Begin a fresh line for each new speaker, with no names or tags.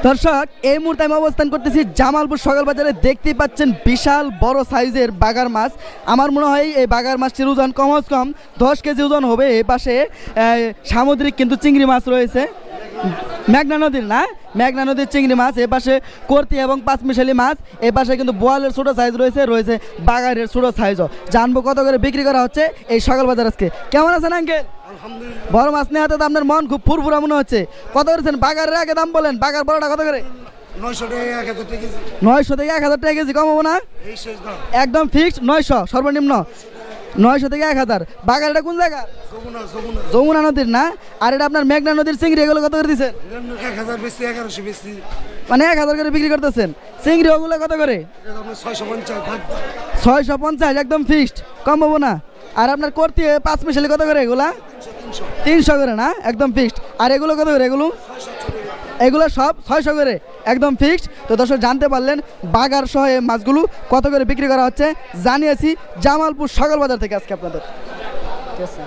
দর্শক এই মুহূর্তে আমি অবস্থান করতেছি জামালপুর সকাল বাজারে। দেখতেই পাচ্ছেন বিশাল বড় সাইজের বাগার মাছ। আমার মনে হয় এই বাগার মাছটির ওজন কমস কম 10 কেজি ওজন হবে। এই পাশে সামুদ্রিক কিন্তু চিংড়ি মাছ রয়েছে, মেঘনা নদীর না, মেঘনা নদীর চিংড়ি মাছ। এ পাশে কর্তি এবং পাঁচমিশালি মাছ। এ পাশে কিন্তু বোয়ালের ছোটো সাইজ রয়েছে, রয়েছে বাগারের ছোটো সাইজও। জানবো কত করে বিক্রি করা হচ্ছে এই সকাল বাজার আজকে। কেমন আছেন আঙ্কেল? বড় মাছ নেওয়াতে তো আপনার মন খুব ফুরফুরা মনে হচ্ছে। কত করেছেন বাগারের? আগে দাম বলেন, বাগার বড়টা কত করে?
900
থেকে 1000 টাকা কেজি। কমাবো না? একদম ফিক্সড 900 সর্বনিম্ন। 900 থেকে 1000। বাগারটা কোন জায়গা? যমুনা নদীর না? আর এটা আপনার মেঘনা নদীর চিংড়ি, এগুলো কত করে দিচ্ছেন?
1000 বেশি, 1100 বেশি,
মানে 1000 করে বিক্রি করতেছেন। চিংড়ি ওগুলো কত করে? 650 একদম ফিক্সড, কম হবো না। আর আপনার করতে 5 মিশালি কত করে এগুলা? 300 করে না? একদম ফিক্সড। আর এগুলো কত করে? এগুলো সব 600 করে একদম ফিক্সড। তো দর্শক জানতে পারলেন বাগার সহ এই মাছগুলো কত করে বিক্রি করা হচ্ছে, জানিয়েছি জামালপুর সকাল বাজার থেকে আজকে আপনাদের। ঠিক আছে।